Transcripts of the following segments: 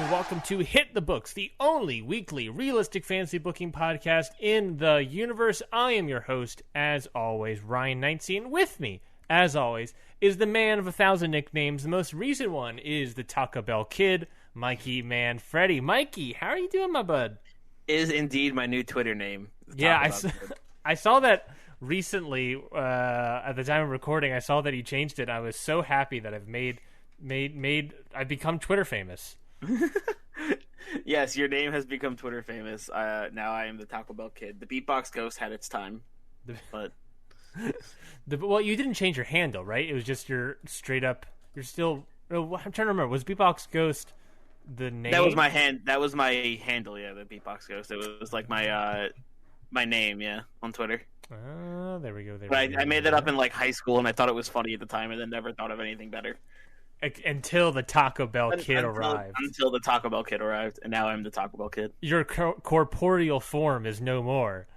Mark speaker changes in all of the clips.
Speaker 1: Welcome to Hit the Books, the only weekly realistic fantasy booking podcast in the universe. I am your host, as always, Ryan Knightsey, and with me, as always, is the man of 1,000 nicknames. The most recent one is the Taco Bell Kid, Mikey Man Freddy. Mikey, how are you doing, my bud?
Speaker 2: Is indeed my new Twitter name.
Speaker 1: Yeah, I saw that recently at the time of recording. I saw that he changed it. I was so happy that I've become Twitter famous.
Speaker 2: Yes, your name has become Twitter famous. Now I am the Taco Bell Kid. The Beatbox Ghost had its time, but
Speaker 1: well, you didn't change your handle, right? It was just your straight up. You're still. I'm trying to remember. Was Beatbox Ghost the name?
Speaker 2: That was my handle. Yeah, the Beatbox Ghost. It was like my name. Yeah, on Twitter.
Speaker 1: Oh, there we go.
Speaker 2: I made that up in like high school, and I thought it was funny at the time, and then never thought of anything better.
Speaker 1: Until the Taco Bell Kid arrived.
Speaker 2: Until the Taco Bell Kid arrived, and now I'm the Taco Bell Kid.
Speaker 1: Your corporeal form is no more.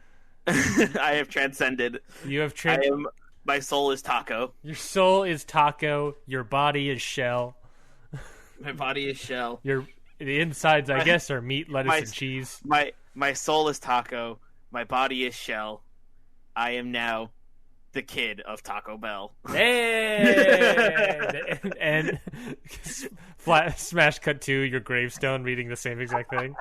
Speaker 2: I have transcended. My soul is taco.
Speaker 1: Your soul is taco. Your body is shell.
Speaker 2: My body is shell.
Speaker 1: The insides, I guess, are meat, lettuce, and cheese.
Speaker 2: My soul is taco. My body is shell. I am now the kid of Taco Bell.
Speaker 1: Hey! and flat smash cut to your gravestone reading the same exact thing.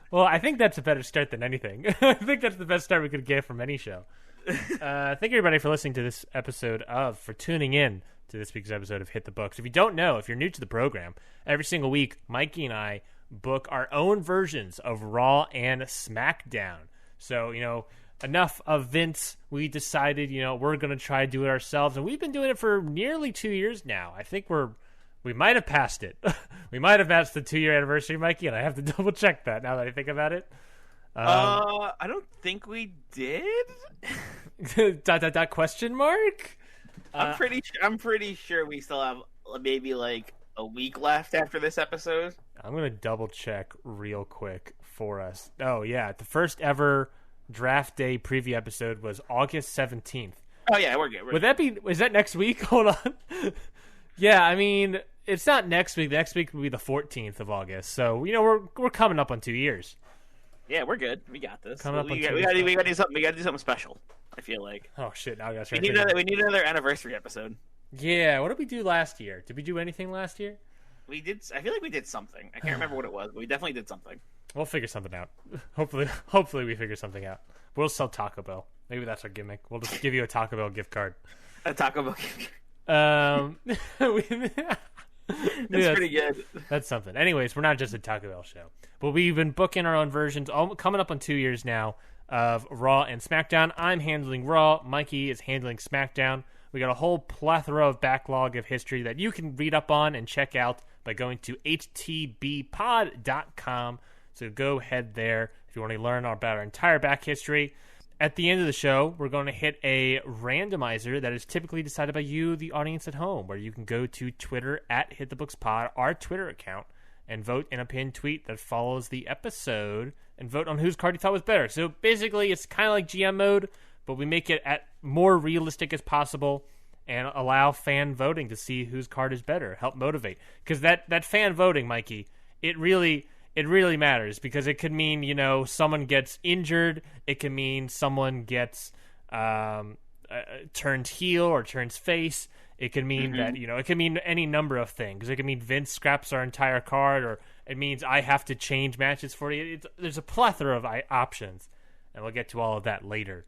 Speaker 1: Well, I think that's a better start than anything. I think that's the best start we could get from any show. Thank you, everybody, for listening to this episode for tuning in to this week's episode of Hit the Books. If you don't know, if you're new to the program, every single week, Mikey and I book our own versions of Raw and Smackdown. So, enough of Vince. We decided, we're going to try to do it ourselves. And we've been doing it for nearly 2 years now. I think we might have passed it. We might have passed the 2-year anniversary, Mikey, and I have to double check that now that I think about it.
Speaker 2: I don't think we did. ...
Speaker 1: Question mark?
Speaker 2: I'm pretty sure we still have maybe like a week left after this episode.
Speaker 1: I'm going to double check real quick for us. Oh, yeah. The first ever draft day preview episode was August 17th.
Speaker 2: Oh, yeah, we're good.
Speaker 1: Is that next week? Hold on. Yeah, I mean, it's not next week. Next week will be the 14th of August. So, we're coming up on 2 years.
Speaker 2: Yeah, we're good. We got this.
Speaker 1: We
Speaker 2: got to do something. We got to do something special, I feel like.
Speaker 1: Oh, shit. Now I got to
Speaker 2: we need another anniversary episode.
Speaker 1: Yeah, what did we do last year? Did we do anything last year?
Speaker 2: We did. I feel like we did something. I can't remember what it was, but we definitely did something.
Speaker 1: We'll figure something out. Hopefully we figure something out. We'll sell Taco Bell. Maybe that's our gimmick. We'll just give you a Taco Bell gift card.
Speaker 2: A Taco Bell gift card. That's pretty good.
Speaker 1: That's something. Anyways, we're not just a Taco Bell show, but we've been booking our own versions, coming up on 2 years now, of Raw and Smackdown. I'm handling Raw. Mikey is handling Smackdown. We got a whole plethora of backlog of history that you can read up on and check out by going to htbpod.com. So go ahead there if you want to learn about our entire back history. At the end of the show, we're going to hit a randomizer that is typically decided by you, the audience at home, where you can go to Twitter at HitTheBooksPod, our Twitter account, and vote in a pinned tweet that follows the episode and vote on whose card you thought was better. So basically, it's kind of like GM mode, but we make it more realistic as possible and allow fan voting to see whose card is better, help motivate. Because that fan voting, Mikey, it really matters, because it could mean, someone gets injured. It can mean someone gets turned heel or turns face. It can mean that, it can mean any number of things. It can mean Vince scraps our entire card, or it means I have to change matches for you. There's a plethora of options, and we'll get to all of that later.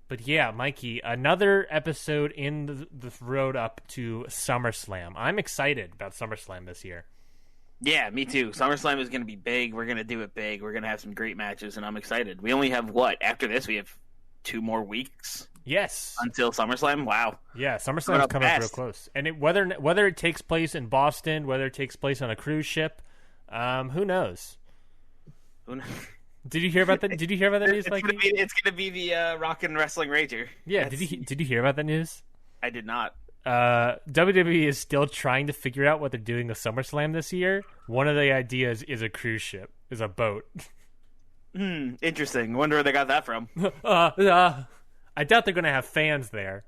Speaker 1: But yeah, Mikey, another episode in the road up to SummerSlam. I'm excited about SummerSlam this year.
Speaker 2: Yeah, me too. SummerSlam is going to be big. We're going to do it big. We're going to have some great matches, and I'm excited. We only have, after this, we have 2 more weeks?
Speaker 1: Yes.
Speaker 2: Until SummerSlam? Wow.
Speaker 1: Yeah, SummerSlam is coming up real close. And whether it takes place in Boston, whether it takes place on a cruise ship, who knows? Did you hear about that? Did you hear about that news, Mikey?
Speaker 2: It's gonna be the Rock and Wrestling Rager.
Speaker 1: Yeah. Did you hear about that news?
Speaker 2: I did not.
Speaker 1: WWE is still trying to figure out what they're doing with SummerSlam this year. One of the ideas is a cruise ship, is a boat.
Speaker 2: Interesting. Wonder where they got that from.
Speaker 1: I doubt they're going to have fans there.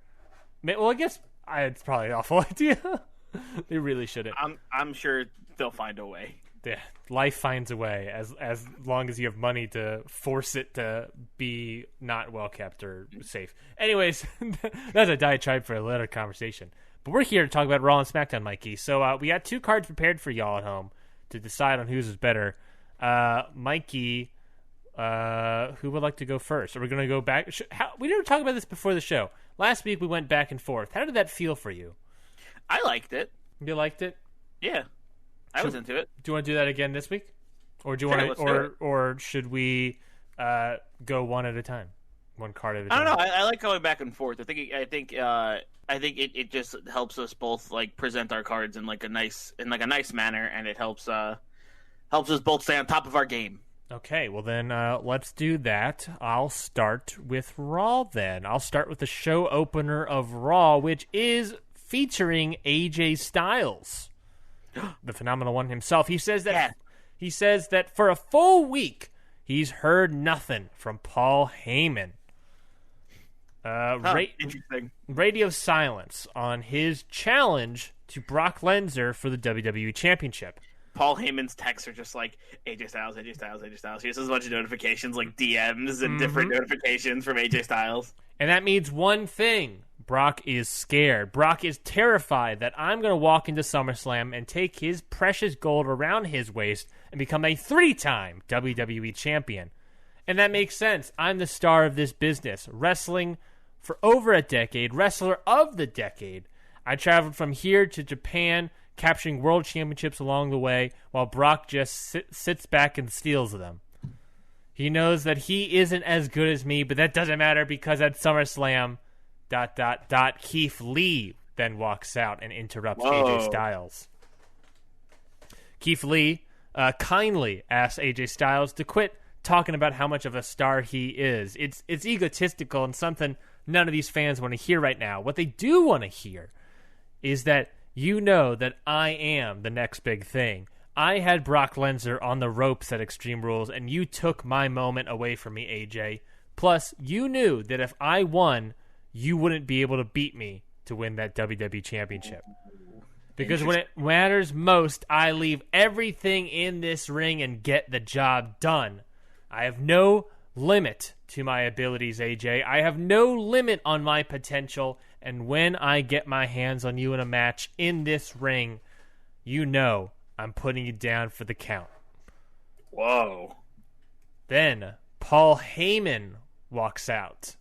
Speaker 1: Well, I guess it's probably an awful idea. They really shouldn't.
Speaker 2: I'm sure they'll find a way.
Speaker 1: Yeah, life finds a way as long as you have money to force it to be not well kept or safe. Anyways, that's a diatribe for a later conversation. But we're here to talk about Raw and Smackdown, Mikey. So we got 2 cards prepared for y'all at home to decide on whose is better. Mikey, who would like to go first? Are we going to go back? We didn't talk about this before the show. Last week we went back and forth. How did that feel for you?
Speaker 2: I liked it.
Speaker 1: You liked it?
Speaker 2: Yeah. I was into it.
Speaker 1: Do you want to do that again this week, or do you want to, or should we go one at a time, one card at a time?
Speaker 2: I don't know. I like going back and forth. I think it just helps us both like present our cards in like a nice manner, and it helps us both stay on top of our game.
Speaker 1: Okay, well then let's do that. I'll start with Raw then. I'll start with the show opener of Raw, which is featuring AJ Styles. The phenomenal one himself. He says that for a full week he's heard nothing from Paul Heyman.
Speaker 2: Interesting.
Speaker 1: Radio silence on his challenge to Brock Lesnar for the WWE Championship.
Speaker 2: Paul Heyman's texts are just like AJ Styles, AJ Styles, AJ Styles. He has a bunch of notifications, like DMs and different notifications from AJ Styles.
Speaker 1: And that means one thing. Brock is scared. Brock is terrified that I'm going to walk into SummerSlam and take his precious gold around his waist and become a 3-time WWE champion. And that makes sense. I'm the star of this business, wrestling for over a decade, wrestler of the decade. I traveled from here to Japan, capturing world championships along the way, while Brock just sits back and steals them. He knows that he isn't as good as me, but that doesn't matter because at SummerSlam... ... Keith Lee then walks out and interrupts AJ Styles. Keith Lee kindly asks AJ Styles to quit talking about how much of a star he is. It's egotistical and something none of these fans want to hear right now. What they do want to hear is that you know that I am the next big thing. I had Brock Lesnar on the ropes at Extreme Rules, and you took my moment away from me, AJ. Plus, you knew that if I won, you wouldn't be able to beat me to win that WWE Championship. Because when it matters most, I leave everything in this ring and get the job done. I have no limit to my abilities, AJ. I have no limit on my potential. And when I get my hands on you in a match in this ring, you know I'm putting you down for the count.
Speaker 2: Whoa.
Speaker 1: Then Paul Heyman walks out.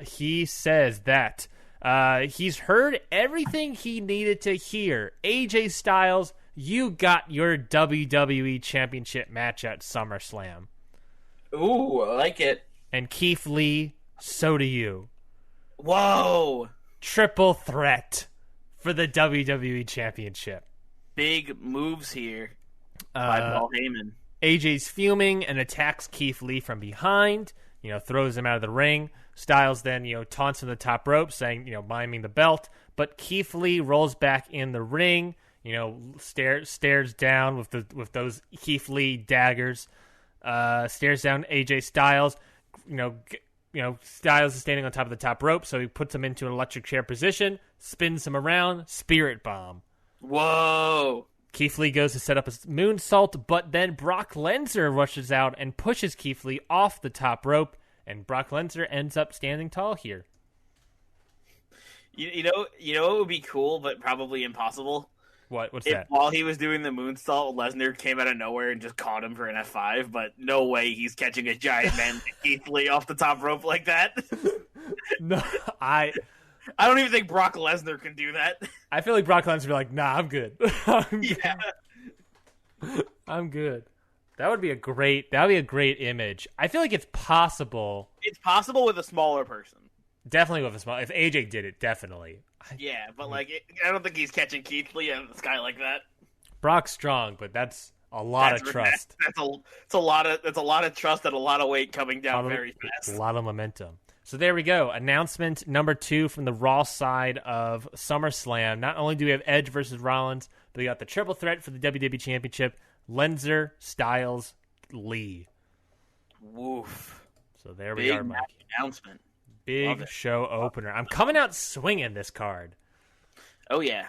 Speaker 1: He says that he's heard everything he needed to hear. AJ Styles, you got your WWE Championship match at SummerSlam.
Speaker 2: Ooh, I like it.
Speaker 1: And Keith Lee, so do you.
Speaker 2: Whoa.
Speaker 1: Triple threat for the WWE Championship.
Speaker 2: Big moves here by Paul Heyman.
Speaker 1: AJ's fuming and attacks Keith Lee from behind, throws him out of the ring. Styles then, taunts him to the top rope, saying, miming the belt. But Keith Lee rolls back in the ring, stares down with those Keith Lee daggers, stares down AJ Styles. Styles is standing on top of the top rope, so he puts him into an electric chair position, spins him around, spirit bomb.
Speaker 2: Whoa.
Speaker 1: Keith Lee goes to set up a moonsault, but then Brock Lesnar rushes out and pushes Keith Lee off the top rope. And Brock Lesnar ends up standing tall here.
Speaker 2: You know what would be cool, but probably impossible?
Speaker 1: What's
Speaker 2: if
Speaker 1: that?
Speaker 2: While he was doing the moonsault, Lesnar came out of nowhere and just caught him for an F5, but no way he's catching a giant man like Keith Lee off the top rope like that.
Speaker 1: No, I
Speaker 2: don't even think Brock Lesnar can do that.
Speaker 1: I feel like Brock Lesnar would be like, nah, I'm good. I'm good. That would be a great image. I feel like it's possible.
Speaker 2: It's possible with a smaller person.
Speaker 1: Definitely with a small. If AJ did it, definitely.
Speaker 2: Yeah, but I don't think he's catching Keith Lee out of the sky like that.
Speaker 1: Brock's strong, but that's A lot of trust.
Speaker 2: That's a lot of trust and a lot of weight coming down very fast.
Speaker 1: A lot of momentum. So there we go. Announcement number 2 from the Raw side of SummerSlam. Not only do we have Edge versus Rollins, but we got the triple threat for the WWE Championship: Lenzer, Styles, Lee.
Speaker 2: Woof.
Speaker 1: So there we are, Mike.
Speaker 2: Announcement.
Speaker 1: Big show opener. I'm coming out swinging this card.
Speaker 2: Oh yeah,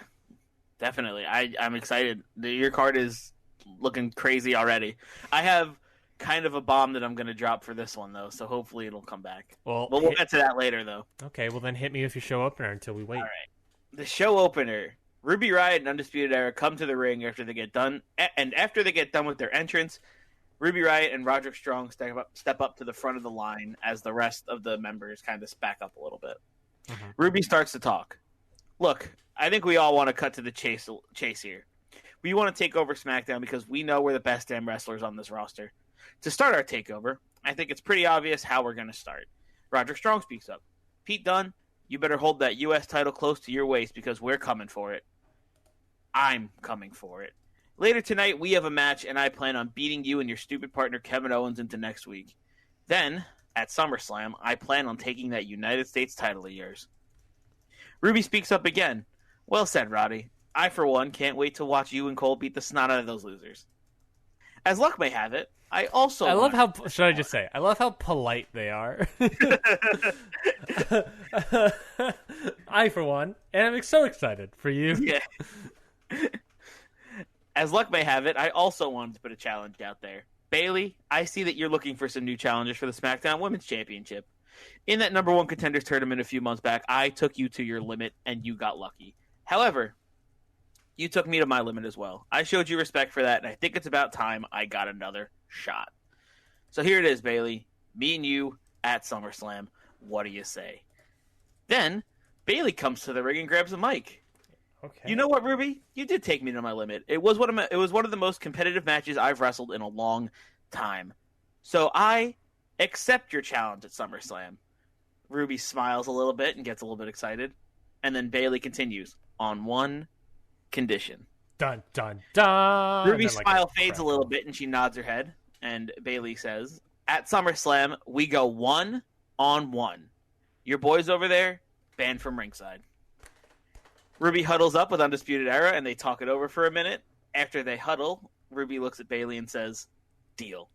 Speaker 2: definitely. I'm excited. Your card is looking crazy already. I have kind of a bomb that I'm going to drop for this one, though, so hopefully it'll come back. Well, we'll get to that later, though.
Speaker 1: Okay, well then hit me with your show opener until we wait.
Speaker 2: All right. The show opener. Ruby Riott and Undisputed Era come to the ring after they get done, and after they get done with their entrance, Ruby Riott and Roderick Strong step up to the front of the line as the rest of the members kind of back up a little bit. Mm-hmm. Ruby starts to talk. Look, I think we all want to cut to the chase here. We want to take over SmackDown because we know we're the best damn wrestlers on this roster. To start our takeover, I think it's pretty obvious how we're going to start. Roderick Strong speaks up. Pete Dunne, you better hold that U.S. title close to your waist because we're coming for it. I'm coming for it. Later tonight, we have a match, and I plan on beating you and your stupid partner Kevin Owens into next week. Then, at SummerSlam, I plan on taking that United States title of yours. Ruby speaks up again. Well said, Roddy. I, for one, can't wait to watch you and Cole beat the snot out of those losers. As luck may have it, I love how
Speaker 1: polite they are. I, for one, am so excited for you.
Speaker 2: Yeah. As luck may have it, I also wanted to put a challenge out there. Bayley, I see that you're looking for some new challengers for the SmackDown Women's Championship. In that number 1 contenders tournament a few months back, I took you to your limit, and you got lucky. However, you took me to my limit as well. I showed you respect for that, and I think it's about time I got another shot. So here it is, Bayley. Me and you at SummerSlam. What do you say? Then, Bayley comes to the ring and grabs a mic.
Speaker 1: Okay.
Speaker 2: You know what, Ruby? You did take me to my limit. It was one of the most competitive matches I've wrestled in a long time. So I accept your challenge at SummerSlam. Ruby smiles a little bit and gets a little bit excited. And then Bayley continues, on one condition.
Speaker 1: Dun, dun, dun!
Speaker 2: Ruby's smile fades a little bit and she nods her head. And Bayley says, at SummerSlam, we go 1-on-1. Your boys over there, banned from ringside. Ruby huddles up with Undisputed Era, and they talk it over for a minute. After they huddle, Ruby looks at Bayley and says, deal.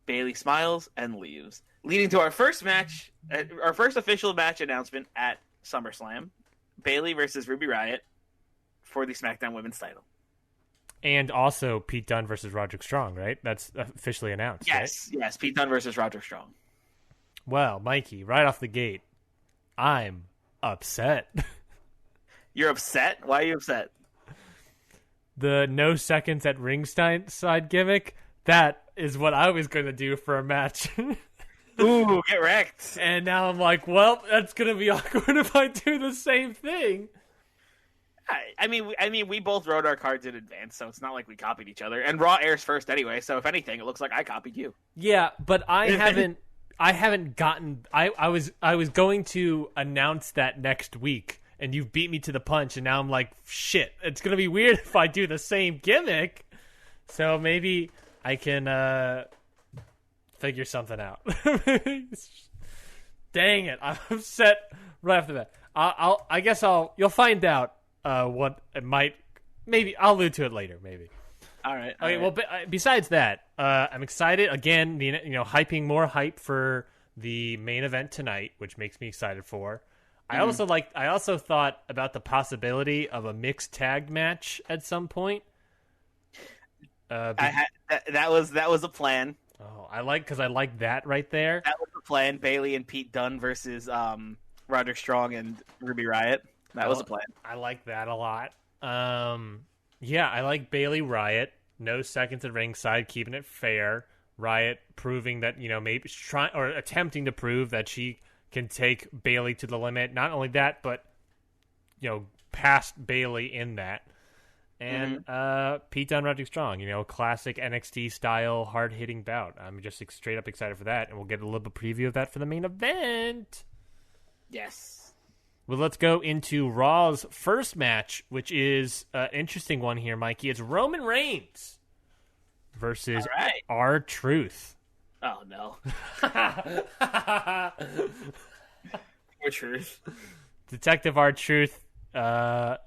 Speaker 2: Bayley smiles and leaves, leading to our first official match announcement at SummerSlam. Bayley versus Ruby Riott for the SmackDown Women's title.
Speaker 1: And also Pete Dunne versus Roderick Strong, right? That's officially announced,
Speaker 2: Yes,
Speaker 1: right?
Speaker 2: Yes, Pete Dunne versus Roderick Strong.
Speaker 1: Well, Mikey, right off the gate, I'm upset.
Speaker 2: You're upset? Why are you upset?
Speaker 1: The no seconds at ringside gimmick, that is what I was going to do for a match.
Speaker 2: Ooh, get wrecked.
Speaker 1: And now I'm like, well, that's going to be awkward if I do the same thing.
Speaker 2: I mean, we both wrote our cards in advance, so it's not like we copied each other. And Raw airs first anyway, so if anything, it looks like I copied you.
Speaker 1: Yeah, but I haven't gotten. I was going to announce that next week, and you beat me to the punch, and now I'm like, shit, it's gonna be weird if I do the same gimmick. So maybe I can figure something out. Dang it, I'm upset right after that. I guess you'll find out what it might. Maybe I'll allude to it later. Maybe.
Speaker 2: All right.
Speaker 1: Okay. Well, besides that, I'm excited again. Hyping more hype for the main event tonight, which makes me excited for. Mm-hmm. I also thought about the possibility of a mixed tag match at some point.
Speaker 2: That was a plan.
Speaker 1: Oh, I like that right there.
Speaker 2: That was the plan. Bayley and Pete Dunne versus Roderick Strong and Ruby Riott. That was a plan.
Speaker 1: I like that a lot. Yeah, I like Bayley Riott. No seconds at ringside, keeping it fair. Riott proving that maybe trying or attempting to prove that she can take Bayley to the limit. Not only that, but past Bayley in that. And Pete Dunne, Roderick Strong, classic NXT style hard hitting bout. I'm just straight up excited for that, and we'll get a little bit preview of that for the main event.
Speaker 2: Yes.
Speaker 1: Well, let's go into Raw's first match, which is an interesting one here, Mikey. It's Roman Reigns versus
Speaker 2: All right.
Speaker 1: R-Truth.
Speaker 2: Oh, no. R-Truth.
Speaker 1: Detective R-Truth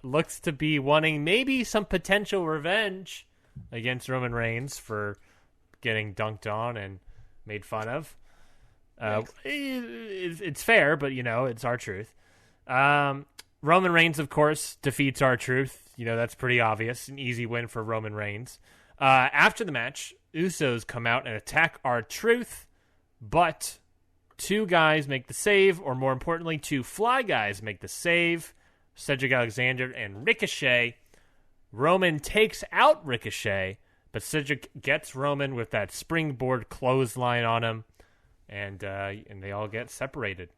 Speaker 1: looks to be wanting maybe some potential revenge against Roman Reigns for getting dunked on and made fun of. It's fair, but, it's R-Truth. Roman Reigns, of course, defeats R-Truth. That's pretty obvious. An easy win for Roman Reigns. After the match, Usos come out and attack R-Truth, but two guys make the save, or more importantly, two fly guys make the save. Cedric Alexander and Ricochet. Roman takes out Ricochet, but Cedric gets Roman with that springboard clothesline on him, and they all get separated.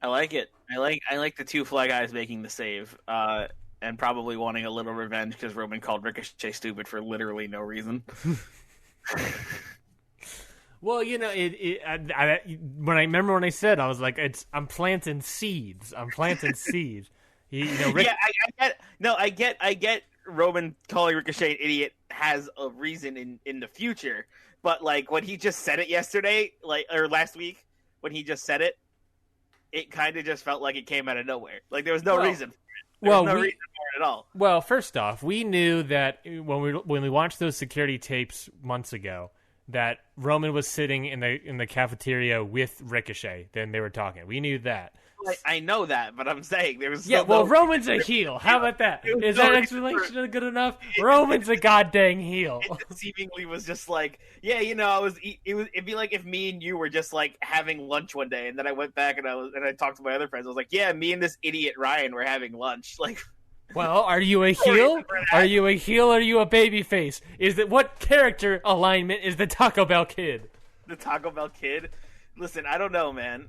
Speaker 2: I like it. I like the two fly guys making the save, and probably wanting a little revenge because Roman called Ricochet stupid for literally no reason.
Speaker 1: Well, when I said, I was like, I'm planting seeds.
Speaker 2: I get Roman calling Ricochet an idiot has a reason in the future, but like when he just said it yesterday, or last week when he just said it, it kind of just felt like it came out of nowhere. Like there was no reason for it. There was no reason for it at all.
Speaker 1: Well, first off, we knew that when we watched those security tapes months ago, that Roman was sitting in the cafeteria with Ricochet. Then they were talking. We knew that.
Speaker 2: I know that, but I'm saying there was
Speaker 1: Roman's a heel. How about that? Is that explanation good enough? Roman's a goddamn heel.
Speaker 2: It seemingly was just like, it'd be like if me and you were just like having lunch one day, and then I went back and I talked to my other friends. I was like, yeah, me and this idiot Ryan were having lunch. Like,
Speaker 1: well, are you a heel? Are you a heel? Or are you a baby face? What character alignment is the Taco Bell Kid?
Speaker 2: The Taco Bell Kid? Listen, I don't know, man.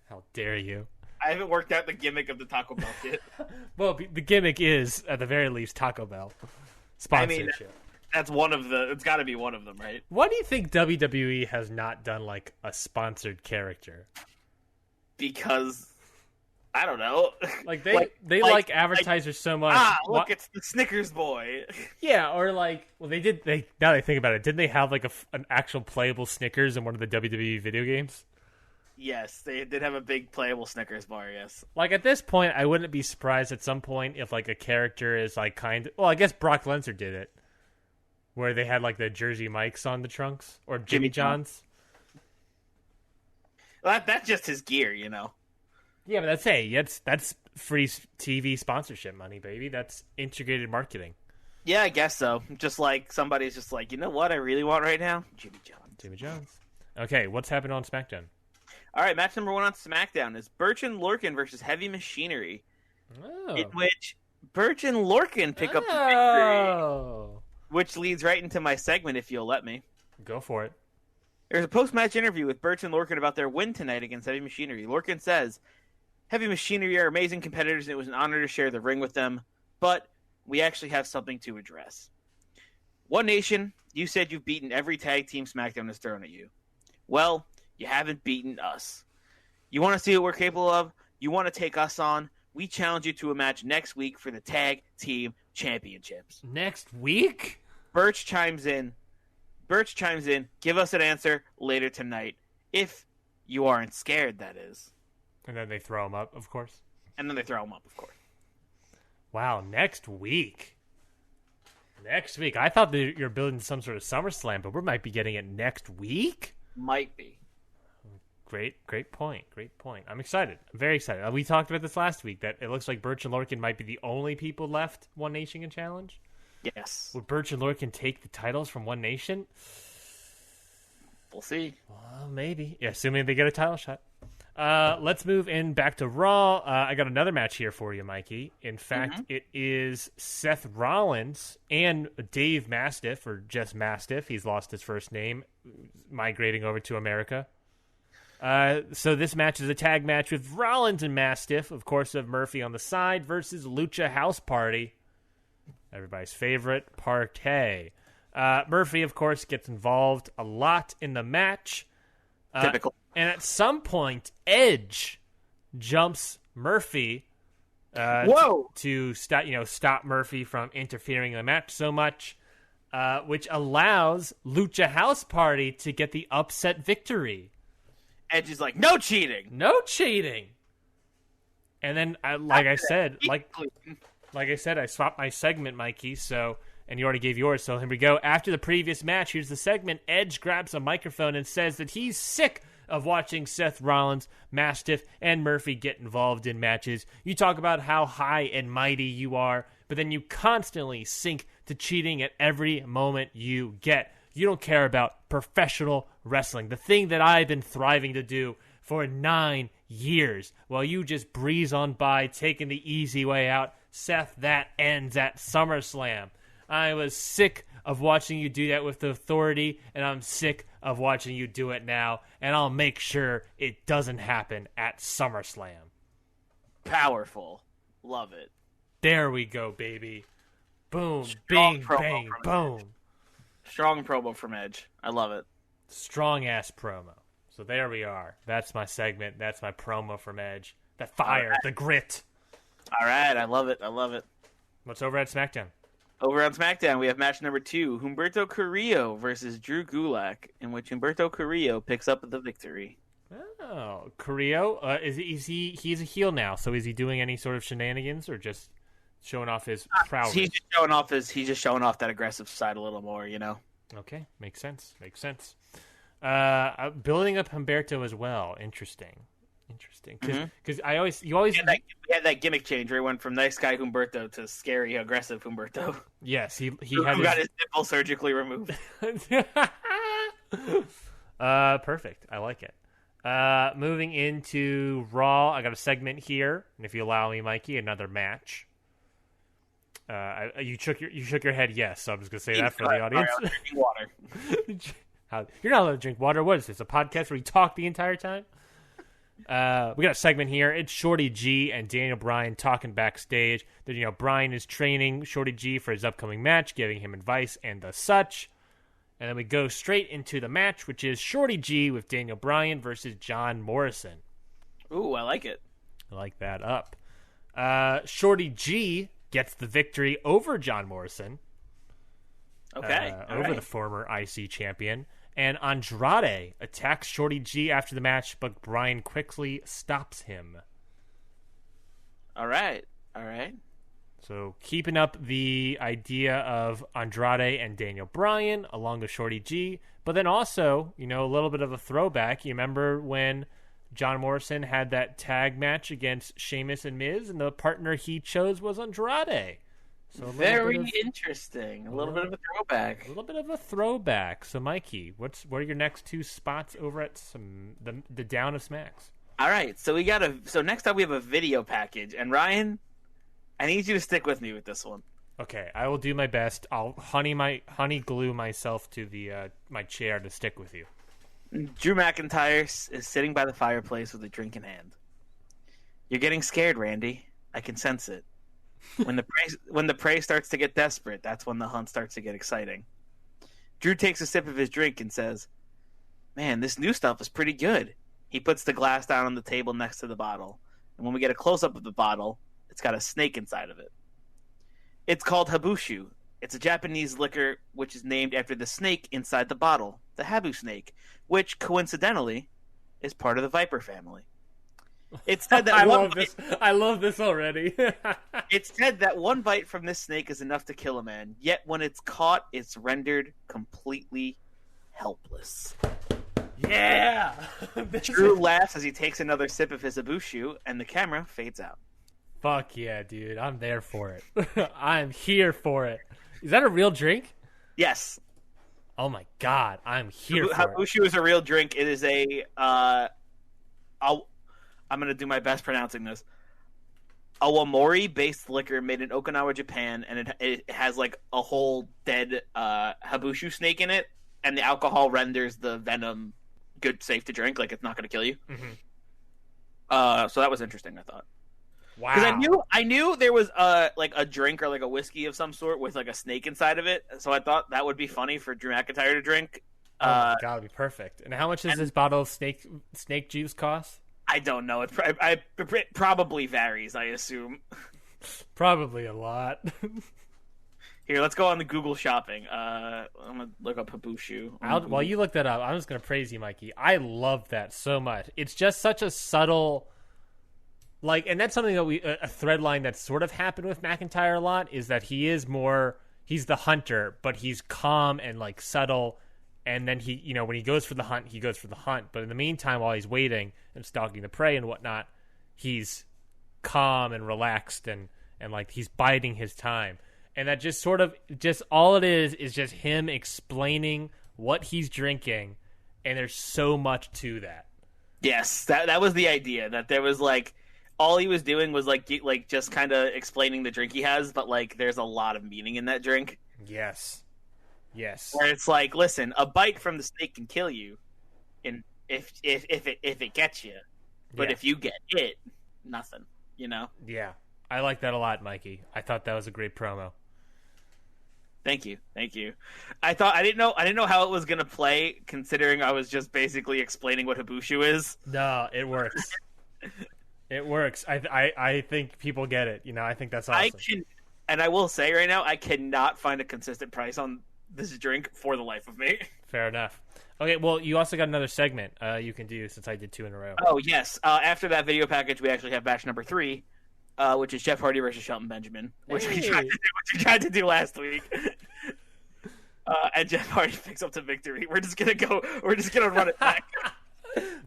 Speaker 1: How dare you?
Speaker 2: I haven't worked out the gimmick of the Taco Bell Kid.
Speaker 1: Well, the gimmick is, at the very least, Taco Bell sponsorship.
Speaker 2: I mean, that's one of the. It's got to be one of them, right?
Speaker 1: Why do you think WWE has not done like a sponsored character?
Speaker 2: Because I don't know.
Speaker 1: Like they like advertisers so much.
Speaker 2: Look, it's the Snickers boy.
Speaker 1: Yeah, or they did. Now that I think about it, didn't they have like an actual playable Snickers in one of the WWE video games?
Speaker 2: Yes, they did have a big playable Snickers bar, yes.
Speaker 1: Like, at this point, I wouldn't be surprised at some point if, like, a character is, like, well, I guess Brock Lesnar did it, where they had, like, the Jersey Mikes on the trunks, or Jimmy John's.
Speaker 2: Well, that's just his gear,
Speaker 1: Yeah, but that's free TV sponsorship money, baby. That's integrated marketing.
Speaker 2: Yeah, I guess so. Just like, somebody's just like, you know what I really want right now? Jimmy John's.
Speaker 1: Okay, what's happened on SmackDown?
Speaker 2: All right, match number 1 on SmackDown is Birch and Lorcan versus Heavy Machinery, in which Birch and Lorcan pick up the victory, which leads right into my segment, if you'll let me.
Speaker 1: Go for it.
Speaker 2: There's a post-match interview with Birch and Lorcan about their win tonight against Heavy Machinery. Lorcan says, Heavy Machinery are amazing competitors, and it was an honor to share the ring with them, but we actually have something to address. One Nation, you said you've beaten every tag team SmackDown has thrown at you. Well, you haven't beaten us. You want to see what we're capable of? You want to take us on? We challenge you to a match next week for the Tag Team Championships.
Speaker 1: Next week?
Speaker 2: Birch chimes in. Give us an answer later tonight. If you aren't scared, that is.
Speaker 1: And then they throw him up, of course. Wow, next week. I thought that you're building some sort of SummerSlam, but we might be getting it next week?
Speaker 2: Might be.
Speaker 1: Great point. I'm excited. I'm very excited. We talked about this last week, that it looks like Birch and Lorcan might be the only people left One Nation can challenge.
Speaker 2: Yes.
Speaker 1: Would Birch and Lorcan take the titles from One Nation?
Speaker 2: We'll see.
Speaker 1: Well, maybe. Yeah, assuming they get a title shot. Let's move in back to Raw. I got another match here for you, Mikey. In fact, It is Seth Rollins and Dave Mastiff, or just Mastiff. He's lost his first name, migrating over to America. So this match is a tag match with Rollins and Mastiff, of course, of Murphy on the side, versus Lucha House Party, everybody's favorite party. Murphy, of course, gets involved a lot in the match.
Speaker 2: Typical.
Speaker 1: And at some point, Edge jumps Murphy to stop Murphy from interfering in the match so much. which allows Lucha House Party to get the upset victory.
Speaker 2: Edge is like, no cheating.
Speaker 1: No cheating. And then, like I said, I swapped my segment, Mikey, and you already gave yours, so here we go. After the previous match, here's the segment. Edge grabs a microphone and says that he's sick of watching Seth Rollins, Mastiff, and Murphy get involved in matches. You talk about how high and mighty you are, but then you constantly sink to cheating at every moment you get. You don't care about professional wrestling, the thing that I've been thriving to do for 9 years, while you just breeze on by, taking the easy way out. Seth, that ends at SummerSlam. I was sick of watching you do that with the Authority, and I'm sick of watching you do it now, and I'll make sure it doesn't happen at SummerSlam.
Speaker 2: Powerful. Love it.
Speaker 1: There we go, baby. Boom,
Speaker 2: Strong
Speaker 1: bing,
Speaker 2: promo
Speaker 1: bang,
Speaker 2: from
Speaker 1: boom.
Speaker 2: Edge. Strong promo from Edge. I love it.
Speaker 1: Strong-ass promo. So there we are. That's my segment. That's my promo from Edge. The fire, the grit.
Speaker 2: All right. I love it. I love it.
Speaker 1: What's over at SmackDown?
Speaker 2: Over on SmackDown, we have match number 2, Humberto Carrillo versus Drew Gulak, in which Humberto Carrillo picks up the victory.
Speaker 1: Oh, Carrillo, he's a heel now, so is he doing any sort of shenanigans or just showing off his prowess?
Speaker 2: He's just showing off that aggressive side a little more, you know.
Speaker 1: Okay, makes sense. Building up Humberto as well. Interesting. Because we
Speaker 2: had that gimmick change where he went from nice guy Humberto to scary aggressive Humberto.
Speaker 1: Yes, he
Speaker 2: got his nipple surgically removed.
Speaker 1: Perfect. I like it. Moving into Raw, I got a segment here, and if you allow me, Mikey, another match. You shook your head yes, so I'm just gonna say that for the audience.
Speaker 2: Sorry, drinking water.
Speaker 1: You're not allowed to drink water. What is this? A podcast where you talk the entire time? We got a segment here. It's Shorty G and Daniel Bryan talking backstage. That Bryan is training Shorty G for his upcoming match, giving him advice and the such. And then we go straight into the match, which is Shorty G with Daniel Bryan versus John Morrison.
Speaker 2: Ooh, I like it.
Speaker 1: I like that up. Shorty G gets the victory over John Morrison.
Speaker 2: Okay.
Speaker 1: Over the former IC champion. And Andrade attacks Shorty G after the match, but Bryan quickly stops him.
Speaker 2: All right.
Speaker 1: So keeping up the idea of Andrade and Daniel Bryan along with Shorty G, but then also, a little bit of a throwback. You remember when John Morrison had that tag match against Sheamus and Miz, and the partner he chose was Andrade. So
Speaker 2: very interesting. A little bit of a throwback.
Speaker 1: So, Mikey, what are your next 2 spots over at the Down of Smacks?
Speaker 2: All right. So next up we have a video package, and Ryan, I need you to stick with me with this one.
Speaker 1: Okay, I will do my best. I'll honey glue myself to the my chair to stick with you.
Speaker 2: Drew McIntyre is sitting by the fireplace with a drink in hand. You're getting scared, Randy. I can sense it. When the prey starts to get desperate, that's when the hunt starts to get exciting. Drew takes a sip of his drink and says, "Man, this new stuff is pretty good." He puts the glass down on the table next to the bottle, and when we get a close-up of the bottle, it's got a snake inside of it. It's called Habushu. It's a Japanese liquor which is named after the snake inside the bottle, the Habu snake, which, coincidentally, is part of the Viper family. It's said that
Speaker 1: I love this already.
Speaker 2: It's said that one bite from this snake is enough to kill a man, yet when it's caught, it's rendered completely helpless.
Speaker 1: Yeah!
Speaker 2: Drew laughs as he takes another sip of his Abushu, and the camera fades out.
Speaker 1: Fuck yeah, dude. I'm there for it. I'm here for it. Is that a real drink?
Speaker 2: Yes.
Speaker 1: Oh my god, I'm here for it.
Speaker 2: Habushu is a real drink. It is I'm going to do my best pronouncing this. Awamori-based liquor made in Okinawa, Japan, and it has like a whole dead Habushu snake in it, and the alcohol renders the venom good, safe to drink. Like, it's not going to kill you. Mm-hmm. So that was interesting, I thought.
Speaker 1: Wow.
Speaker 2: Because I knew there was like a drink or like a whiskey of some sort with like a snake inside of it, so I thought that would be funny for Drew McIntyre to drink.
Speaker 1: Oh my god, it'd be perfect. And how much does this bottle of snake juice cost?
Speaker 2: I don't know. It probably varies, I assume.
Speaker 1: Probably a lot.
Speaker 2: Here, let's go on the Google shopping. I'm gonna look up Habushu.
Speaker 1: While you look that up, I'm just gonna praise you, Mikey. I love that so much. It's just such a subtle, and that's something that a thread line that's sort of happened with McIntyre a lot is that he's the hunter, but he's calm and subtle. And then he, when he goes for the hunt, he goes for the hunt. But in the meantime, while he's waiting and stalking the prey and whatnot, he's calm and relaxed and he's biding his time. And that just all it is just him explaining what he's drinking. And there's so much to that.
Speaker 2: Yes, that was the idea. That there was all he was doing was just kind of explaining the drink he has, but there's a lot of meaning in that drink.
Speaker 1: Yes.
Speaker 2: Where it's listen, a bite from the snake can kill you, and if it gets you, but if you get it, nothing.
Speaker 1: Yeah, I like that a lot, Mikey. I thought that was a great promo.
Speaker 2: Thank you. I didn't know how it was gonna play, considering I was just basically explaining what Habushu is.
Speaker 1: No, it works. It works. I think people get it. I think that's awesome.
Speaker 2: And I will say right now, I cannot find a consistent price on this drink for the life of me.
Speaker 1: Fair enough. Okay, well, you also got another segment you can do since I did 2 in a row.
Speaker 2: Oh, yes. After that video package, we actually have match number 3, which is Jeff Hardy versus Shelton Benjamin, which we tried to do last week. And Jeff Hardy picks up the victory. We're just gonna run it back.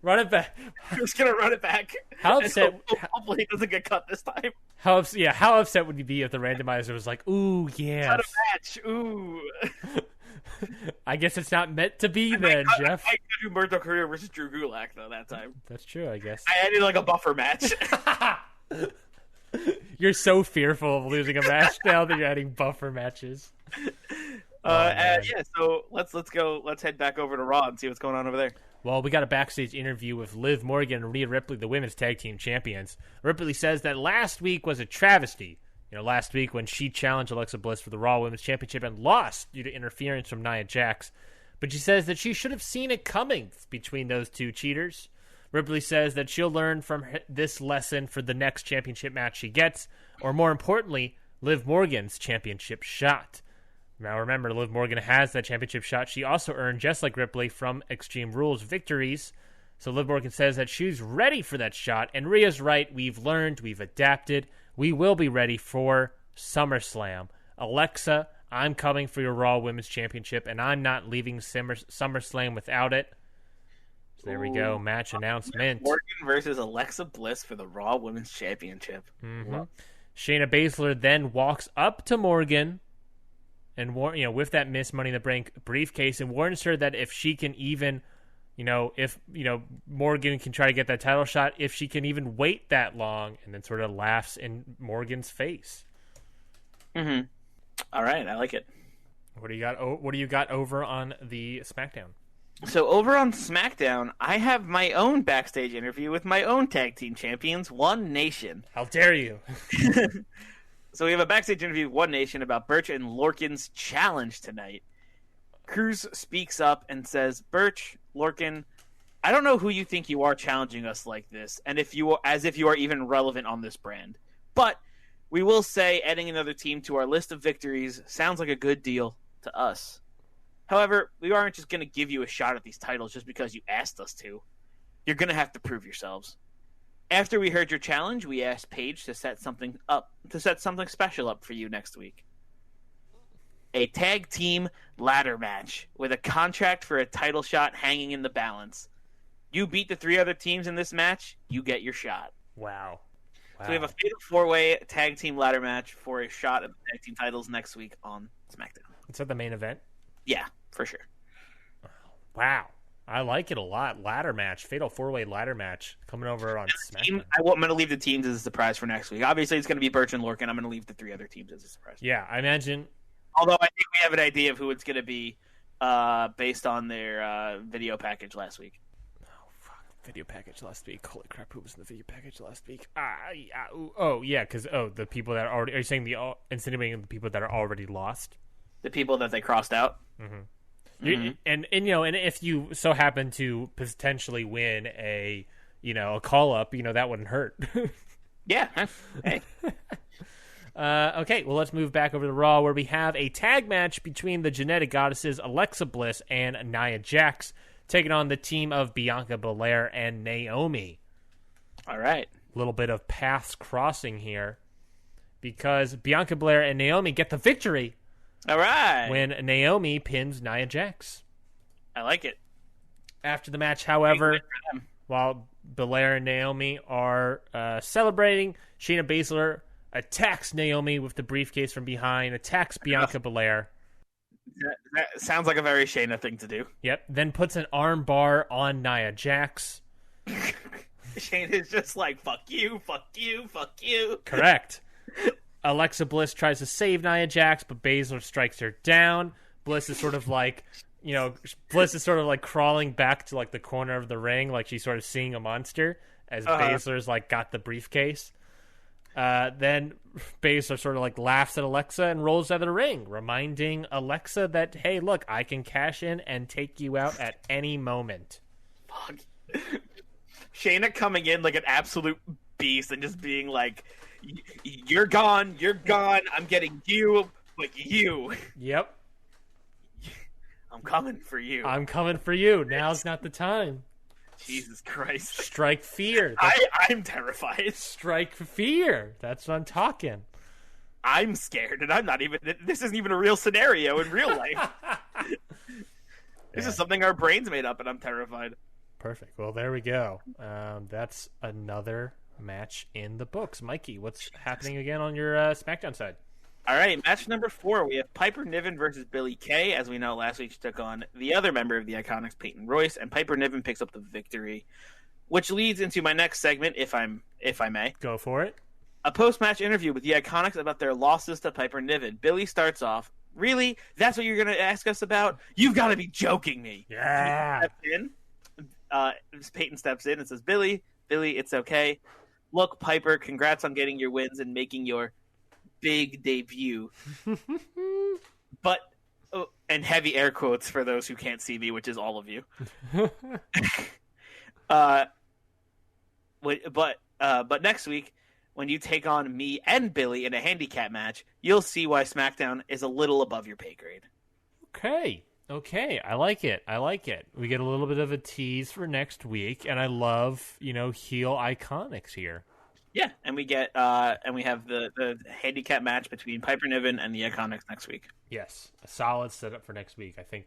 Speaker 1: Run it back.
Speaker 2: We're just gonna run it back.
Speaker 1: How upset?
Speaker 2: Hopefully, it doesn't get cut this time.
Speaker 1: How upset would you be if the randomizer was like, "Ooh, yeah,
Speaker 2: cut a match, ooh."
Speaker 1: I guess it's not meant to be then, Jeff.
Speaker 2: I could do Humberto Carrillo versus Drew Gulak though that time.
Speaker 1: That's true, I guess.
Speaker 2: I added a buffer match.
Speaker 1: You're so fearful of losing a match now that you're adding buffer matches.
Speaker 2: So let's head back over to Raw and see what's going on over there.
Speaker 1: Well, we got a backstage interview with Liv Morgan and Rhea Ripley, the women's tag team champions. Ripley says that last week was a travesty. Last week when she challenged Alexa Bliss for the Raw Women's Championship and lost due to interference from Nia Jax. But she says that she should have seen it coming between those two cheaters. Ripley says that she'll learn from this lesson for the next championship match she gets, or more importantly, Liv Morgan's championship shot. Now remember, Liv Morgan has that championship shot she also earned, just like Ripley, from Extreme Rules victories. So Liv Morgan says that she's ready for that shot, and Rhea's right. We've learned, we've adapted. We will be ready for SummerSlam. Alexa, I'm coming for your Raw Women's Championship, and I'm not leaving SummerSlam without it. So there we go, match announcement.
Speaker 2: Morgan versus Alexa Bliss for the Raw Women's Championship.
Speaker 1: Mm-hmm. Shayna Baszler then walks up to Morgan and with that Miss Money in the Bank briefcase and warns her that if she can even, if Morgan can try to get that title shot, if she can even wait that long, and then sort of laughs in Morgan's face.
Speaker 2: Mm-hmm. All right, I like it.
Speaker 1: What do you got? What do you got over on the SmackDown?
Speaker 2: So over on SmackDown, I have my own backstage interview with my own tag team champions, One Nation.
Speaker 1: How dare you?
Speaker 2: So we have a backstage interview with One Nation about Burch and Lorcan's challenge tonight. Cruz speaks up and says, "Burch, Lorcan, I don't know who you think you are challenging us like this, and if you are even relevant on this brand. But we will say adding another team to our list of victories sounds like a good deal to us. However, we aren't just going to give you a shot at these titles just because you asked us to. You're going to have to prove yourselves. After we heard your challenge, we asked Paige to set something special up for you next week. A tag team ladder match with a contract for a title shot hanging in the balance. You beat the 3 other teams in this match, you get your shot."
Speaker 1: Wow.
Speaker 2: So we have a fatal 4-way tag team ladder match for a shot at the tag team titles next week on SmackDown.
Speaker 1: Is that the main event?
Speaker 2: Yeah, for sure.
Speaker 1: Wow. I like it a lot. Ladder match, fatal 4-way ladder match coming over on SmackDown.
Speaker 2: I'm going to leave the teams as a surprise for next week. Obviously, it's going to be Burch and Lorcan. I'm going to leave the 3 other teams as a surprise.
Speaker 1: Yeah, I imagine.
Speaker 2: Although I think we have an idea of who it's going to be based on their video package last week.
Speaker 1: Oh, fuck. Video package last week. Holy crap, who was in the video package last week? Because the people that are already... Are you saying insinuating the people that are already lost?
Speaker 2: The people that they crossed out?
Speaker 1: Mm-hmm. Mm-hmm. And if you so happen to potentially win a call up, that wouldn't hurt.
Speaker 2: Yeah. Hey.
Speaker 1: Okay, well, let's move back over to Raw, where we have a tag match between the Genetic Goddesses Alexa Bliss and Nia Jax, taking on the team of Bianca Belair and Naomi.
Speaker 2: All right.
Speaker 1: A little bit of paths crossing here, because Bianca Belair and Naomi get the victory.
Speaker 2: All right.
Speaker 1: When Naomi pins Nia Jax.
Speaker 2: I like it.
Speaker 1: After the match, however, while Belair and Naomi are celebrating, Shayna Baszler attacks Naomi with the briefcase from behind, attacks Bianca Belair.
Speaker 2: That sounds like a very Shayna thing to do.
Speaker 1: Yep. Then puts an arm bar on Nia Jax.
Speaker 2: Shayna's just like, fuck you, fuck you, fuck you.
Speaker 1: Correct. Alexa Bliss tries to save Nia Jax, but Baszler strikes her down. Bliss is sort of like crawling back to like the corner of the ring, like she's sort of seeing a monster as Baszler's like got the briefcase. Then Baszler sort of like laughs at Alexa and rolls out of the ring, reminding Alexa that, hey, look, I can cash in and take you out at any moment.
Speaker 2: Fuck. Shayna coming in like an absolute beast and just being like, you're gone, I'm getting you, but you.
Speaker 1: Yep.
Speaker 2: I'm coming for you.
Speaker 1: Now's not the time.
Speaker 2: Jesus Christ.
Speaker 1: Strike fear.
Speaker 2: I'm terrified.
Speaker 1: Strike fear. That's what I'm talking.
Speaker 2: I'm scared, and this isn't even a real scenario in real life. This is something our brains made up, and I'm terrified.
Speaker 1: Perfect. Well, there we go. That's another match in the books. Mikey, what's happening again on your SmackDown side?
Speaker 2: All right, match number 4. We have Piper Niven versus Billie Kay. As we know, last week she took on the other member of the IIconics, Peyton Royce, and Piper Niven picks up the victory, which leads into my next segment, if I may.
Speaker 1: Go for it.
Speaker 2: A post-match interview with the IIconics about their losses to Piper Niven. Billie starts off, really? That's what you're going to ask us about? You've got to be joking me.
Speaker 1: Yeah.
Speaker 2: Peyton steps in and says, Billie, it's okay. Look, Piper, congrats on getting your wins and making your big debut. But and heavy air quotes for those who can't see me, which is all of you. But next week, when you take on me and Billie in a handicap match, you'll see why SmackDown is a little above your pay grade.
Speaker 1: Okay, I like it. We get a little bit of a tease for next week, and I love, heel IIconics here.
Speaker 2: Yeah, and we get and we have the handicap match between Piper Niven and the IIconics next week.
Speaker 1: Yes, a solid setup for next week. I think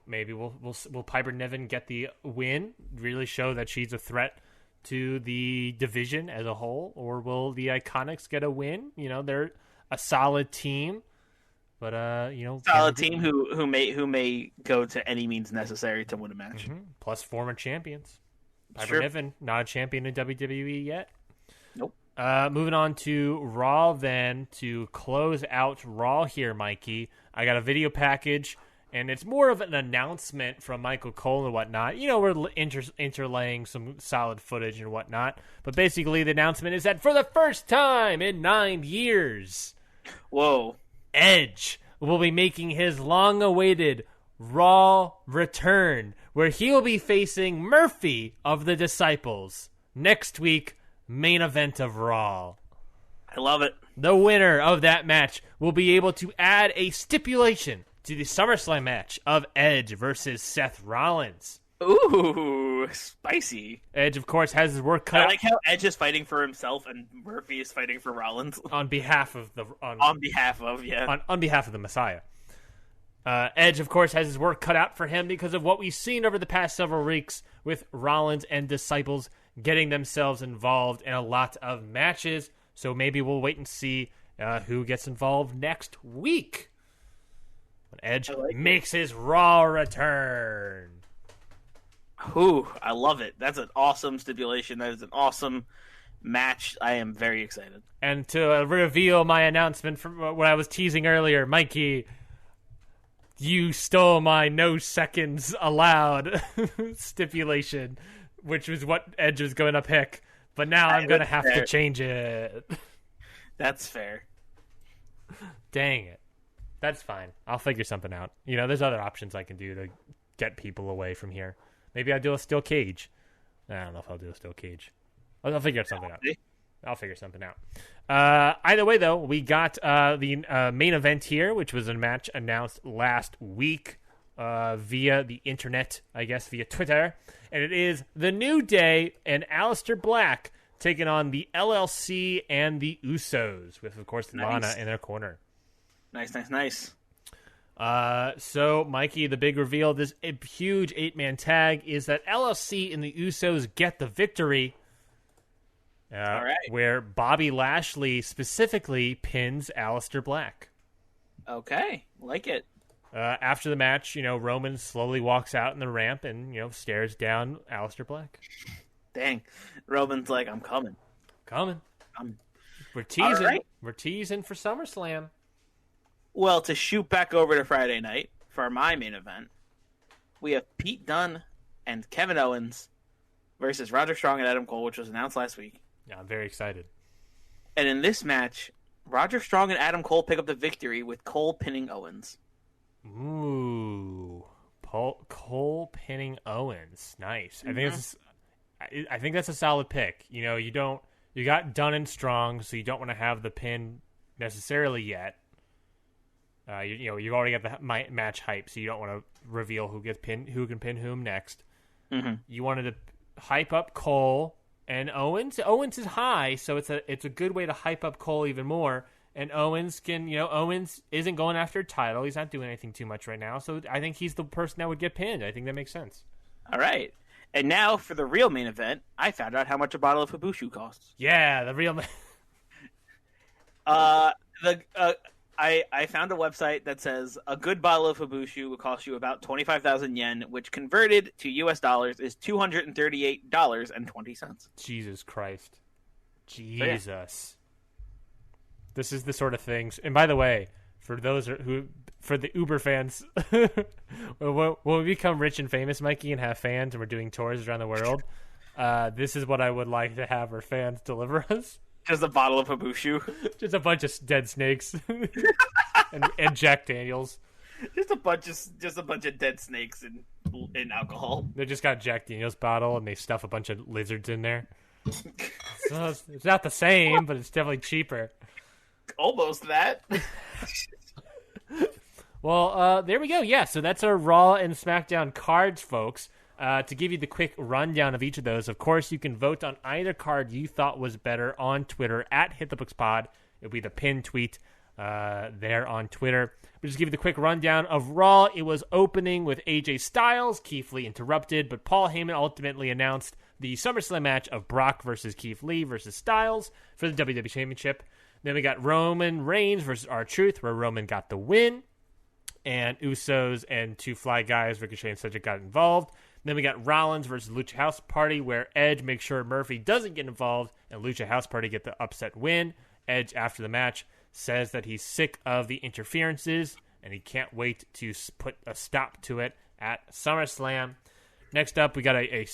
Speaker 1: maybe will Piper Niven get the win, really show that she's a threat to the division as a whole, or will the IIconics get a win? They're a solid team, but
Speaker 2: solid team who may go to any means necessary to win a match.
Speaker 1: Mm-hmm. Plus former champions. Piper Niven, not a champion in WWE yet.
Speaker 2: Nope.
Speaker 1: Moving on to Raw then, to close out Raw here, Mikey. I got a video package, and it's more of an announcement from Michael Cole and whatnot. We're interlaying some solid footage and whatnot. But basically, the announcement is that for the first time in 9 years,
Speaker 2: whoa,
Speaker 1: Edge will be making his long-awaited Raw return, where he'll be facing Murphy of the Disciples next week. Main event of Raw.
Speaker 2: I love it.
Speaker 1: The winner of that match will be able to add a stipulation to the SummerSlam match of Edge versus Seth Rollins.
Speaker 2: Ooh, spicy.
Speaker 1: Edge, of course, has his work cut out.
Speaker 2: I like how Edge is fighting for himself and Murphy is fighting for Rollins.
Speaker 1: On behalf of the Messiah. Edge, of course, has his work cut out for him because of what we've seen over the past several weeks with Rollins and Disciples getting themselves involved in a lot of matches. So maybe we'll wait and see who gets involved next week when Edge makes his Raw return.
Speaker 2: Ooh, I love it. That's an awesome stipulation. That is an awesome match. I am very excited.
Speaker 1: And to reveal my announcement from what I was teasing earlier, Mikey, you stole my no seconds allowed stipulation, which was what Edge was going to pick. But now I'm going to have to change it.
Speaker 2: That's fair.
Speaker 1: Dang it. That's fine. I'll figure something out. There's other options I can do to get people away from here. Maybe I'll do a steel cage. I don't know if I'll do a steel cage. I'll figure something out. I'll figure something out. Either way, though, we got the main event here, which was a match announced last week via the internet, I guess, via Twitter. And it is The New Day and Aleister Black taking on the LLC and the Usos, with, of course, Lana in their corner.
Speaker 2: Nice.
Speaker 1: So, Mikey, the big reveal of this huge 8-man tag is that LLC and the Usos get the victory. All right. Where Bobby Lashley specifically pins Aleister Black.
Speaker 2: Okay, like it.
Speaker 1: After the match, Roman slowly walks out in the ramp and, stares down Aleister Black.
Speaker 2: Dang. Roman's like, I'm coming.
Speaker 1: We're teasing.
Speaker 2: Right.
Speaker 1: We're teasing for SummerSlam.
Speaker 2: Well, to shoot back over to Friday night for my main event, we have Pete Dunne and Kevin Owens versus Roderick Strong and Adam Cole, which was announced last week.
Speaker 1: Yeah, I'm very excited.
Speaker 2: And in this match, Roderick Strong and Adam Cole pick up the victory with Cole pinning Owens.
Speaker 1: Ooh, Cole pinning Owens, nice.
Speaker 2: Mm-hmm.
Speaker 1: I think that's a solid pick. You got Dunne and Strong, so you don't want to have the pin necessarily yet. You've already got the match hype, so you don't want to reveal who can pin whom next.
Speaker 2: Mm-hmm.
Speaker 1: You wanted to hype up Cole and Owens. Owens is high, so it's a good way to hype up Cole even more. And Owens Owens isn't going after a title. He's not doing anything too much right now, so I think he's the person that would get pinned. I think that makes sense.
Speaker 2: All right. And now for the real main event, I found out how much a bottle of Habushu costs.
Speaker 1: Yeah, the real.
Speaker 2: I found a website that says a good bottle of Habushu would cost you about 25,000 yen, which converted to US dollars is $238.20.
Speaker 1: Jesus Christ. Jesus. So, yeah. This is the sort of things. And by the way, for the Uber fans, when we become rich and famous, Mikey, and have fans and we're doing tours around the world, this is what I would like to have our fans deliver us.
Speaker 2: Just a bottle of Habushu.
Speaker 1: Just a bunch of dead snakes and Jack Daniels.
Speaker 2: Just a bunch of dead snakes and alcohol.
Speaker 1: They just got Jack Daniels bottle and they stuff a bunch of lizards in there. So it's not the same, but it's definitely cheaper.
Speaker 2: Almost that.
Speaker 1: Well, there we go. Yeah, so that's our Raw and SmackDown cards, folks. To give you the quick rundown of each of those, of course, you can vote on either card you thought was better on Twitter at HitTheBooksPod. It'll be the pinned tweet there on Twitter. We'll just give you the quick rundown of Raw. It was opening with AJ Styles. Keith Lee interrupted, but Paul Heyman ultimately announced the SummerSlam match of Brock versus Keith Lee versus Styles for the WWE Championship. Then we got Roman Reigns versus R-Truth, where Roman got the win. And Usos and two fly guys, Ricochet and Cedric, got involved. Then we got Rollins versus Lucha House Party, where Edge makes sure Murphy doesn't get involved, and Lucha House Party get the upset win. Edge, after the match, says that he's sick of the interferences, and he can't wait to put a stop to it at SummerSlam. Next up, we got a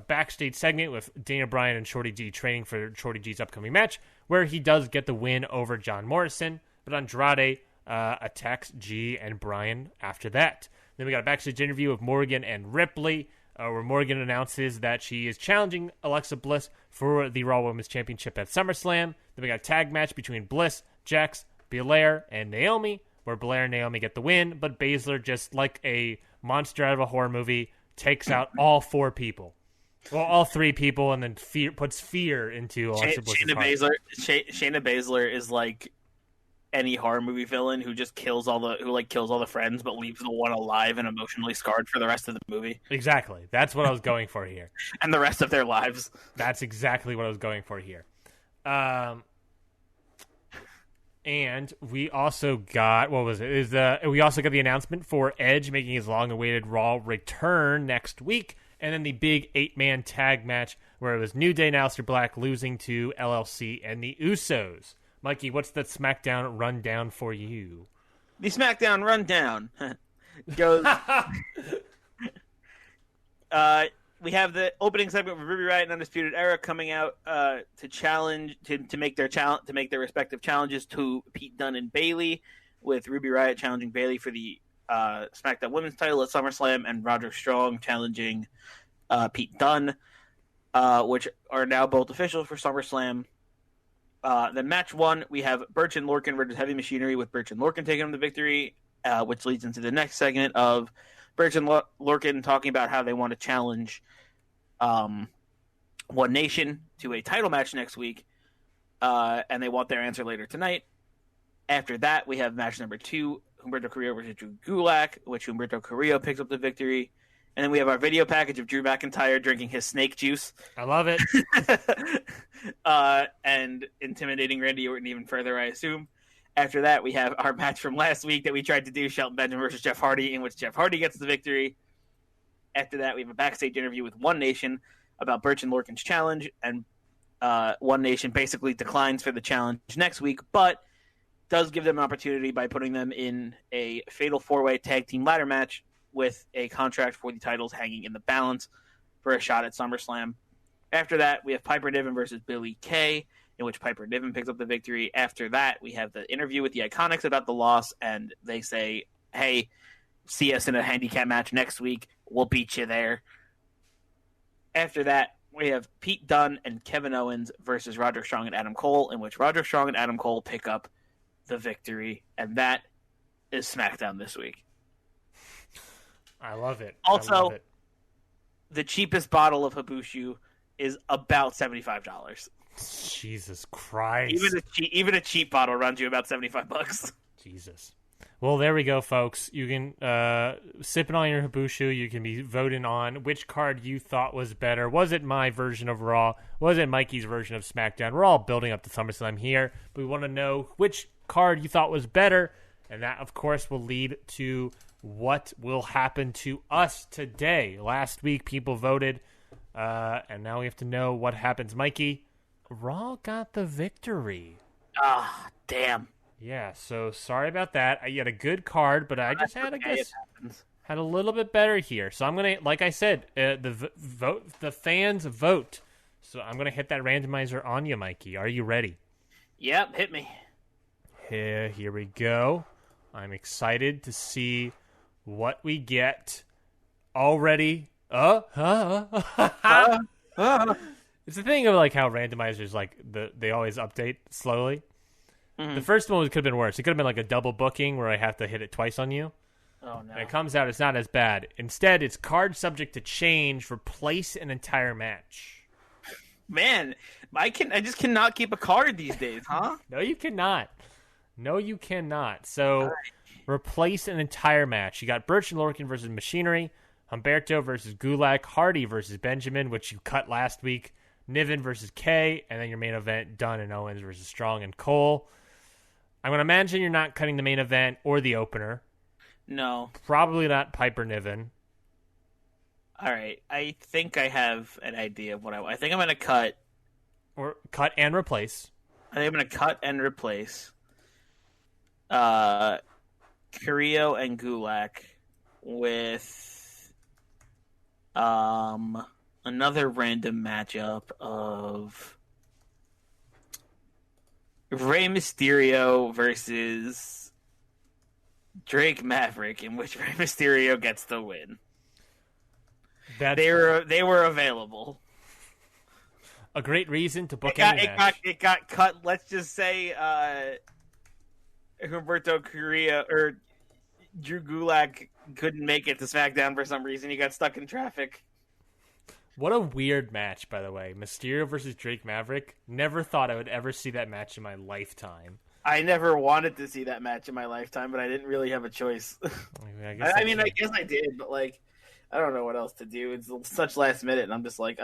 Speaker 1: backstage segment with Daniel Bryan and Shorty G training for Shorty G's upcoming match, where he does get the win over John Morrison, but Andrade attacks G and Bryan after that. Then we got a backstage interview with Morgan and Ripley, where Morgan announces that she is challenging Alexa Bliss for the Raw Women's Championship at SummerSlam. Then we got a tag match between Bliss, Jax, Belair, and Naomi, where Belair and Naomi get the win, but Baszler, just like a monster out of a horror movie, takes out all four people. Well, all three people, and then puts fear into Alexa Bliss's heart.
Speaker 2: Shayna Baszler is like any horror movie villain who just kills all the friends but leaves the one alive and emotionally scarred for the rest of the movie.
Speaker 1: Exactly. That's what I was going for here.
Speaker 2: And the rest of their lives.
Speaker 1: That's exactly what I was going for here. And we also got, we also got the announcement for Edge making his long-awaited Raw return next week, and then the big 8-man tag match where it was New Day and Aleister Black losing to LLC and the Usos. Mikey, what's the SmackDown rundown for you?
Speaker 2: The SmackDown rundown goes... we have the opening segment with Ruby Riott and Undisputed Era coming out to challenge to make their respective challenges to Pete Dunne and Bayley, with Ruby Riott challenging Bayley for the SmackDown Women's title at SummerSlam, and Roderick Strong challenging Pete Dunne, which are now both official for SummerSlam. Then match 1, we have Birch and Lorcan versus Heavy Machinery, with Birch and Lorcan taking home the victory, which leads into the next segment of Birch and Lorcan talking about how they want to challenge One Nation to a title match next week, and they want their answer later tonight. After that, we have match number 2, Humberto Carrillo versus Drew Gulak, which Humberto Carrillo picks up the victory. And then we have our video package of Drew McIntyre drinking his snake juice.
Speaker 1: I love it.
Speaker 2: And intimidating Randy Orton even further, I assume. After that, we have our match from last week that we tried to do, Shelton Benjamin versus Jeff Hardy, in which Jeff Hardy gets the victory. After that, we have a backstage interview with One Nation about Birch and Lorcan's challenge, and One Nation basically declines for the challenge next week, but does give them an opportunity by putting them in a fatal 4-way tag team ladder match with a contract for the titles hanging in the balance for a shot at SummerSlam. After that, we have Piper Niven versus Billie Kay, in which Piper Niven picks up the victory. After that, we have the interview with the IIconics about the loss, and they say, hey, see us in a handicap match next week. We'll beat you there. After that, we have Pete Dunne and Kevin Owens versus Roderick Strong and Adam Cole, in which Roderick Strong and Adam Cole pick up the victory, and that is SmackDown this week.
Speaker 1: I love it.
Speaker 2: Also,
Speaker 1: I love it.
Speaker 2: The cheapest bottle of Habushu is about $75.
Speaker 1: Jesus Christ.
Speaker 2: Even a cheap bottle runs you about $75.
Speaker 1: Jesus. Well, there we go, folks. You can sip it on your Habushu. You can be voting on which card you thought was better. Was it my version of Raw? Was it Mikey's version of SmackDown? We're all building up to SummerSlam here, but we want to know which card you thought was better, and that, of course, will lead to what will happen to us today. Last week, people voted, and now we have to know what happens. Mikey, Raw got the victory.
Speaker 2: Ah, damn.
Speaker 1: Yeah, so sorry about that. I had a good card, but I just had, had a little bit better here. So I'm gonna, like I said, the fans vote. So I'm gonna hit that randomizer on you, Mikey. Are you ready?
Speaker 2: Yep, hit me.
Speaker 1: Here we go. I'm excited to see what we get already. It's the thing of like how randomizers they always update slowly. Mm-hmm. The first one could have been worse. It could have been like a double booking where I have to hit it twice on you.
Speaker 2: Oh no!
Speaker 1: And it comes out, it's not as bad. Instead, it's card subject to change. Replace an entire match.
Speaker 2: Man, I just cannot keep a card these days, huh?
Speaker 1: No, you cannot. So, replace an entire match. You got Birch and Lorcan versus Machinery, Humberto versus Gulak, Hardy versus Benjamin, which you cut last week, Niven versus Kay, and then your main event, Dunne and Owens versus Strong and Cole. I'm going to imagine you're not cutting the main event or the opener.
Speaker 2: No.
Speaker 1: Probably not Piper Niven.
Speaker 2: All right. I think I have an idea of what I think I'm going to cut.
Speaker 1: Or cut and replace.
Speaker 2: I think I'm going to cut and replace Carrillo and Gulak with another random matchup of Rey Mysterio versus Drake Maverick, in which Rey Mysterio gets the win. They were available.
Speaker 1: A great reason to book any match.
Speaker 2: It got cut. Let's just say Humberto Carrillo or Drew Gulak couldn't make it to SmackDown for some reason. He got stuck in traffic.
Speaker 1: What a weird match, by the way. Mysterio versus Drake Maverick. Never thought I would ever see that match in my lifetime.
Speaker 2: I never wanted to see that match in my lifetime, but I didn't really have a choice. I guess I did, but I don't know what else to do. It's such last minute, and I'm just like,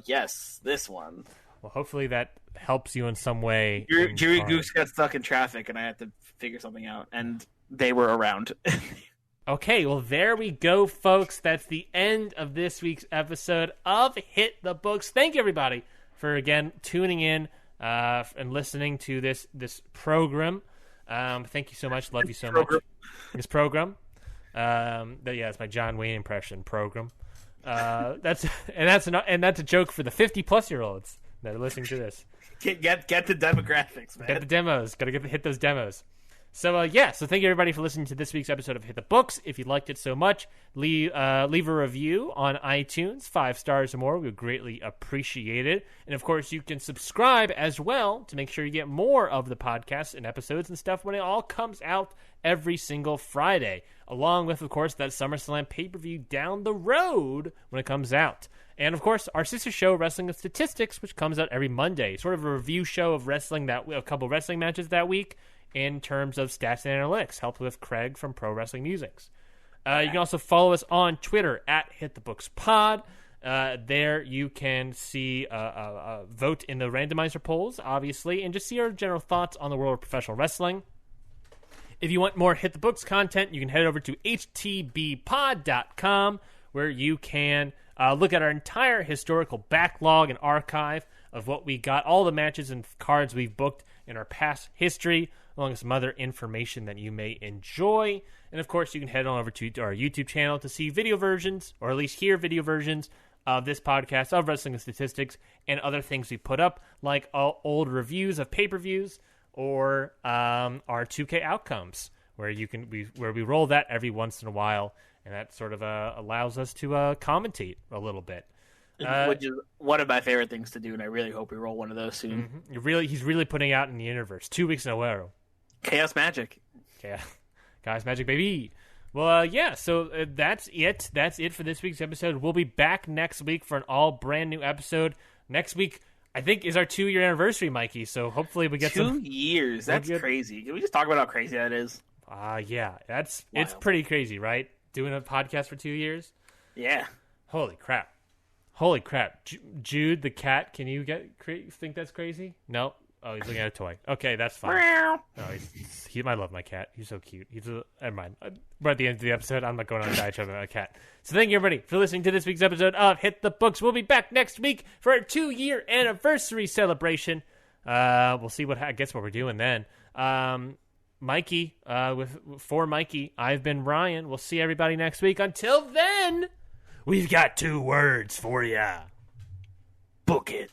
Speaker 2: yes, this one.
Speaker 1: Well, hopefully that helps you in some way.
Speaker 2: Jerry Goose got stuck in traffic, and I had to figure something out, and they were around.
Speaker 1: Okay, well, there we go, folks. That's the end of this week's episode of Hit the Books. Thank you, everybody, for, again, tuning in and listening to this program. Thank you so much. Love you so much. This program. It's my John Wayne impression program. That's a joke for the 50-plus-year-olds that are listening to this.
Speaker 2: Get the demographics, man.
Speaker 1: Get the demos. Got to hit those demos. So thank you everybody for listening to this week's episode of Hit the Books. If you liked it so much, leave a review on iTunes, 5 stars or more. We would greatly appreciate it. And of course, you can subscribe as well to make sure you get more of the podcasts and episodes and stuff when it all comes out every single Friday, along with, of course, that SummerSlam pay-per-view down the road when it comes out. And, of course, our sister show, Wrestling with Statistics, which comes out every Monday, sort of a review show of wrestling a couple wrestling matches that week, in terms of stats and analytics, helped with Craig from Pro Wrestling Musics. You can also follow us on Twitter at HitTheBooksPod. There you can see vote in the randomizer polls, obviously, and just see our general thoughts on the world of professional wrestling. If you want more Hit the Books content, you can head over to htbpod.com, where you can look at our entire historical backlog and archive of what we got, all the matches and cards we've booked in our past history, along with some other information that you may enjoy. And of course, you can head on over to our YouTube channel to see video versions, or at least hear video versions of this podcast, of Wrestling and Statistics, and other things we put up, like old reviews of pay-per-views, or our 2K outcomes, where we roll that every once in a while, and that sort of allows us to commentate a little bit.
Speaker 2: Which is one of my favorite things to do, and I really hope we roll one of those soon.
Speaker 1: Mm-hmm. He's really putting out in the universe 2 weeks in a row.
Speaker 2: Chaos Magic.
Speaker 1: Chaos Magic, baby. Well, so that's it. That's it for this week's episode. We'll be back next week for an all brand new episode. Next week, I think, is our 2-year anniversary, Mikey. So hopefully we get
Speaker 2: 2 years. That's crazy. Can we just talk about how crazy that is?
Speaker 1: Yeah. It's
Speaker 2: Wild.
Speaker 1: pretty crazy, right? Doing a podcast for 2 years.
Speaker 2: Yeah.
Speaker 1: Holy crap. Jude the cat, can you think that's crazy? No. Oh, he's looking at a toy. Okay, that's fine. I love my cat. He's so cute. Never mind. We're at the end of the episode. I'm not going on a diatribe about a cat. So thank you, everybody, for listening to this week's episode of Hit the Books. We'll be back next week for our 2-year anniversary celebration. We'll see what we're doing then. Mikey, for Mikey, I've been Ryan. We'll see everybody next week. Until then, we've got 2 words for ya.
Speaker 2: Book it.